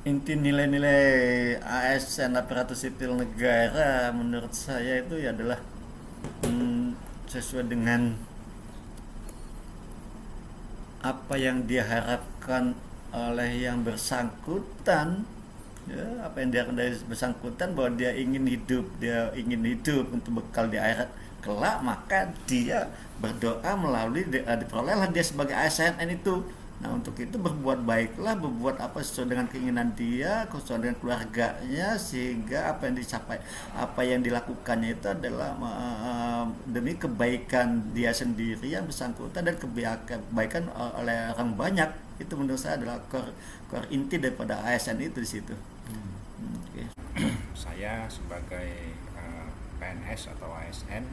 Inti nilai-nilai ASN aparatur sipil negara menurut saya itu ya adalah sesuai dengan apa yang diharapkan oleh yang bersangkutan, ya, apa yang diharapkan dari bersangkutan bahwa dia ingin hidup untuk bekal di akhirat kelak, maka dia berdoa melalui diperolehlah dia sebagai ASN itu. Nah, untuk itu berbuat baiklah, berbuat apa sesuai dengan keinginan dia, sesuai dengan keluarganya, sehingga apa yang dicapai, apa yang dilakukannya itu adalah demi kebaikan dia sendiri yang bersangkutan dan kebaikan oleh orang banyak. Itu menurut saya adalah core inti daripada ASN itu di situ. Oke. Saya sebagai PNS atau ASN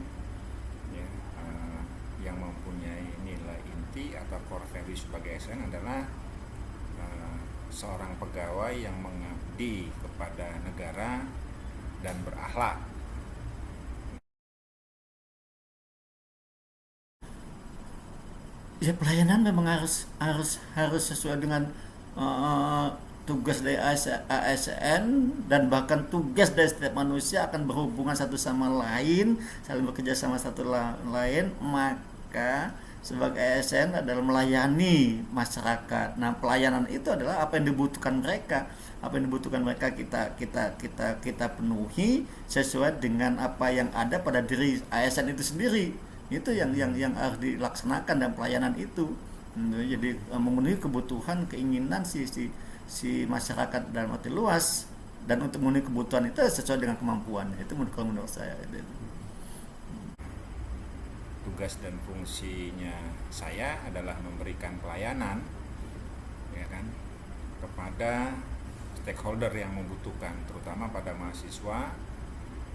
ya, yang mempunyai nilai inti atau core value sebagai ASN adalah seorang pegawai yang mengabdi kepada negara dan berakhlak. Ya, pelayanan memang harus sesuai dengan uh, tugas dari ASN, dan bahkan tugas dari setiap manusia akan berhubungan satu sama lain, saling bekerja sama satu lain. Maka sebagai ASN adalah melayani masyarakat. Nah, pelayanan itu adalah apa yang dibutuhkan mereka, kita penuhi sesuai dengan apa yang ada pada diri ASN itu sendiri. Itu yang harus dilaksanakan dan pelayanan itu. Jadi memenuhi kebutuhan keinginan si masyarakat dalam arti luas, dan untuk memenuhi kebutuhan itu sesuai dengan kemampuan. Itu menurut saya. Tugas dan fungsinya saya adalah memberikan pelayanan ya kan kepada stakeholder yang membutuhkan, terutama pada mahasiswa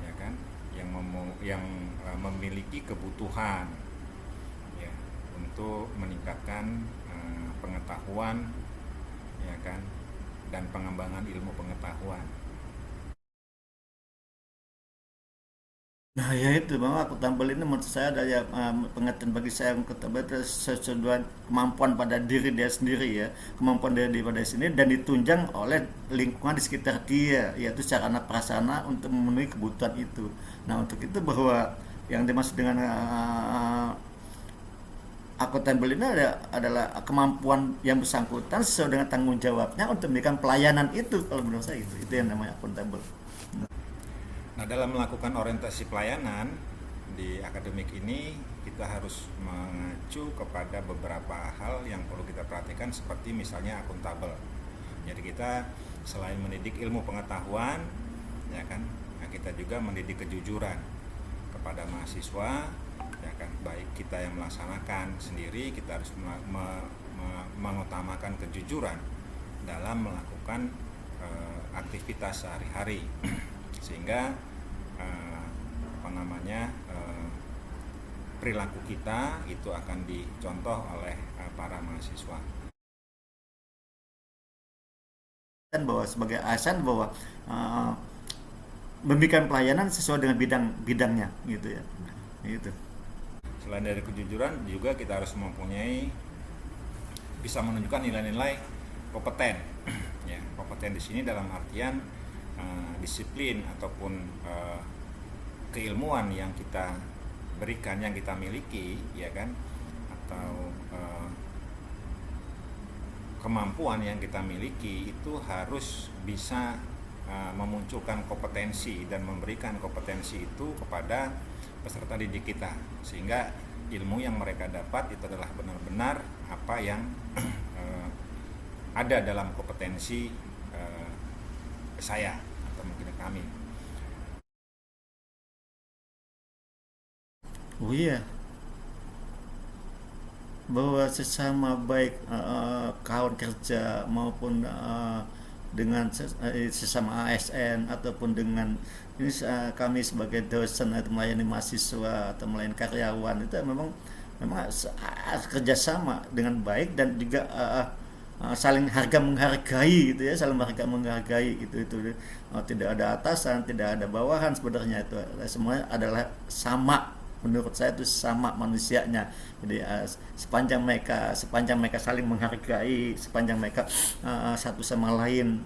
ya kan yang memiliki kebutuhan ya untuk meningkatkan pengetahuan ya kan dan pengembangan ilmu pengetahuan. Nah, ya itu bahwa aku tampil ini menurut saya ada ya, pengertian bagi saya aku tampil itu sesuai kemampuan pada diri dia sendiri, ya, kemampuan dia pada sini, dan ditunjang oleh lingkungan di sekitar dia, yaitu sarana prasarana untuk memenuhi kebutuhan itu. Nah, untuk itu bahwa yang dimaksud dengan akuntabel ini adalah kemampuan yang bersangkutan sesuai dengan tanggung jawabnya untuk memberikan pelayanan itu. Kalau menurut saya itu yang namanya akuntabel. Nah, dalam melakukan orientasi pelayanan di akademik ini kita harus mengacu kepada beberapa hal yang perlu kita perhatikan, seperti misalnya akuntabel. Jadi kita selain mendidik ilmu pengetahuan, ya kan, nah kita juga mendidik kejujuran kepada mahasiswa, ya kan. Baik kita yang melaksanakan sendiri, kita harus mengutamakan kejujuran dalam melakukan aktivitas sehari-hari sehingga apa namanya perilaku kita itu akan dicontoh oleh para mahasiswa. Dan bahwa sebagai ASN bahwa uh, memberikan pelayanan sesuai dengan bidangnya gitu ya. Gitu. Selain dari kejujuran juga kita harus mempunyai bisa menunjukkan nilai-nilai kompeten. Ya, kompeten di sini dalam artian disiplin ataupun keilmuan yang kita berikan, yang kita miliki, ya kan, atau kemampuan yang kita miliki itu harus bisa memunculkan kompetensi dan memberikan kompetensi itu kepada peserta didik kita, sehingga ilmu yang mereka dapat itu adalah benar-benar apa yang ada dalam kompetensi saya atau mungkin kami. Oh iya, bahwa sesama baik kawan kerja maupun dengan sesama ASN ataupun dengan ini, kami sebagai dosen atau melayani mahasiswa atau melayani karyawan, itu memang memang kerjasama dengan baik, dan juga saling harga menghargai gitu ya, saling harga menghargai itu. Tidak ada atasan, tidak ada bawahan, sebenarnya itu semuanya adalah sama. Menurut saya itu sama manusianya. Jadi sepanjang mereka saling menghargai, sepanjang mereka satu sama lain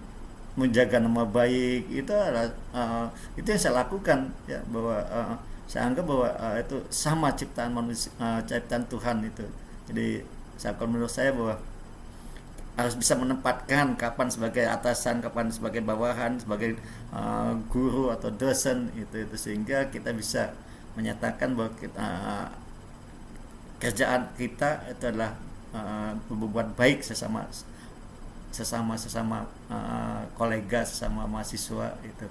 menjaga nama baik itu adalah itu yang saya lakukan ya, bahwa saya anggap bahwa itu sama ciptaan manusia, ciptaan Tuhan itu. Jadi kalau menurut saya bahwa harus bisa menempatkan kapan sebagai atasan, kapan sebagai bawahan, sebagai guru atau dosen itu sehingga kita bisa menyatakan bahwa kerjaan kita itu adalah berbuat baik sesama kolega, sesama mahasiswa. Itu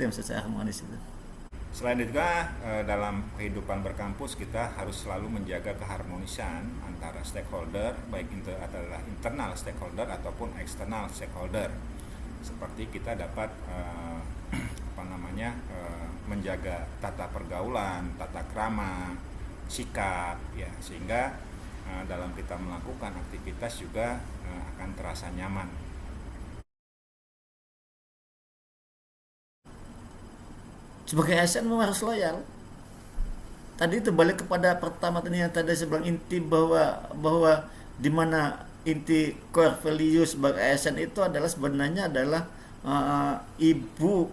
yang menurut saya harmonis itu. Selain itu juga dalam kehidupan berkampus kita harus selalu menjaga keharmonisan antara stakeholder, baik itu adalah internal stakeholder ataupun eksternal stakeholder. Seperti kita dapat menjaga tata pergaulan, tata krama, sikap ya, sehingga dalam kita melakukan aktivitas juga akan terasa nyaman. Sebagai ASN memang harus loyal. Tadi itu balik kepada pertama tadi yang tadi saya bilang, inti bahwa di mana inti core value sebagai ASN itu adalah sebenarnya adalah ibu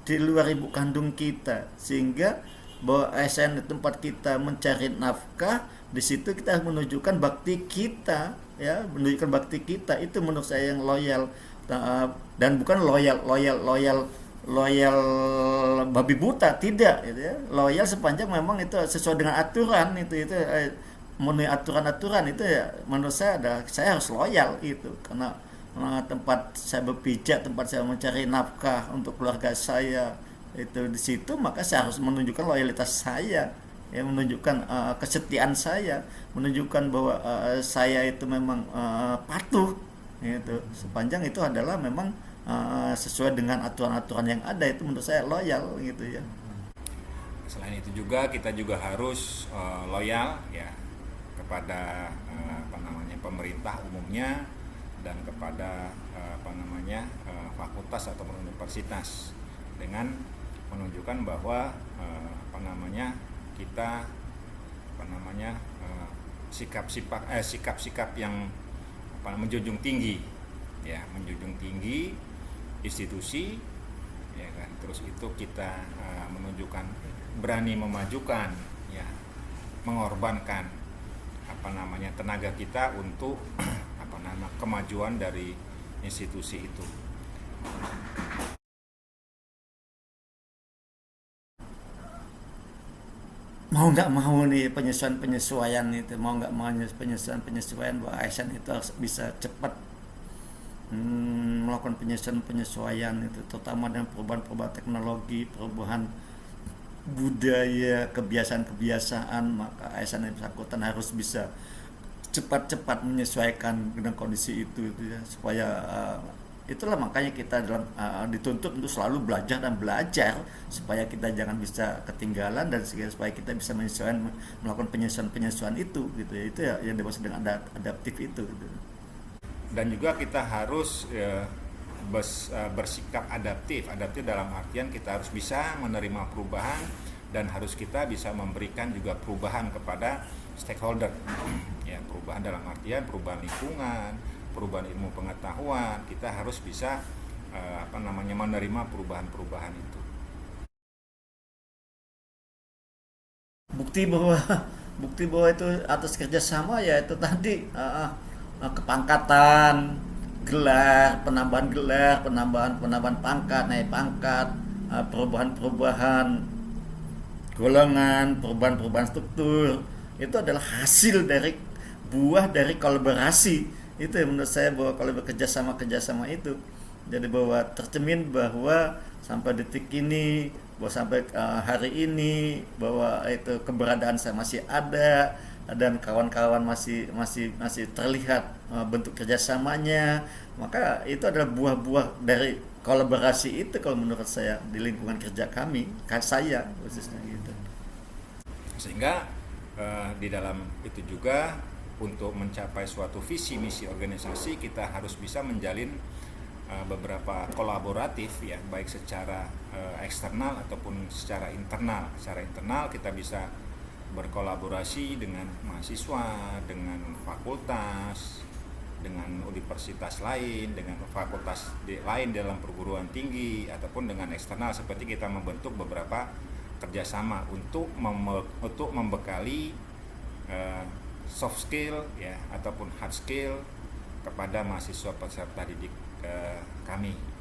di luar ibu kandung kita, sehingga bahwa ASN di tempat kita mencari nafkah, di situ kita harus menunjukkan bakti kita ya, menunjukkan bakti kita. Itu menurut saya yang loyal, dan bukan loyal babi buta, tidak gitu ya. Loyal sepanjang memang itu sesuai dengan aturan, itu memenuhi aturan itu ya, menurut saya saya harus loyal itu, karena tempat saya berpijak, tempat saya mencari nafkah untuk keluarga saya itu di situ, maka saya harus menunjukkan loyalitas saya ya, menunjukkan kesetiaan saya, menunjukkan bahwa saya itu memang patuh gitu, sepanjang itu adalah memang sesuai dengan aturan-aturan yang ada. Itu menurut saya loyal gitu ya. Selain itu juga kita juga harus loyal ya kepada pemerintah umumnya dan kepada fakultas atau universitas, dengan menunjukkan bahwa kita sikap-sikap yang menjunjung tinggi ya, menjunjung tinggi institusi ya kan. Terus itu kita menunjukkan berani memajukan ya, mengorbankan tenaga kita untuk kemajuan dari institusi itu. Mau nggak mau nih penyesuaian itu, mau nggak mau penyesuaian bahwa ASN itu harus bisa cepat melakukan penyesuaian itu, terutama dengan perubahan teknologi, perubahan budaya, kebiasaan, maka ASN yang bersangkutan harus bisa cepat-cepat menyesuaikan dengan kondisi itu ya, supaya itulah makanya kita dituntut untuk selalu belajar supaya kita jangan bisa ketinggalan, dan supaya kita bisa menyesuaikan, melakukan penyesuaian itu gitu ya. Itu ya yang dimaksud dengan adaptif itu gitu. Dan juga kita harus bersikap adaptif dalam artian kita harus bisa menerima perubahan, dan harus kita bisa memberikan juga perubahan kepada stakeholder ya, perubahan dalam artian perubahan lingkungan, perubahan ilmu pengetahuan. Kita harus bisa menerima perubahan itu. Bukti bahwa itu atas kerjasama ya itu tadi, kepangkatan, penambahan pangkat, naik pangkat, perubahan golongan, perubahan struktur, itu adalah hasil dari buah dari kolaborasi. Itu yang menurut saya bahwa kalau bekerja sama itu, jadi bahwa tercermin bahwa sampai detik ini, bahwa sampai hari ini, bahwa itu keberadaan saya masih ada, dan kawan-kawan masih terlihat bentuk kerjasamanya, maka itu adalah buah-buah dari kolaborasi itu kalau menurut saya di lingkungan kerja saya khususnya gitu. Sehingga di dalam itu juga, untuk mencapai suatu visi misi organisasi, kita harus bisa menjalin beberapa kolaboratif ya, baik secara eksternal ataupun secara internal. Secara internal kita bisa berkolaborasi dengan mahasiswa, dengan fakultas, dengan universitas lain, dengan fakultas lain dalam perguruan tinggi, ataupun dengan eksternal, seperti kita membentuk beberapa kerjasama untuk membekali soft skill ya ataupun hard skill kepada mahasiswa peserta didik kami.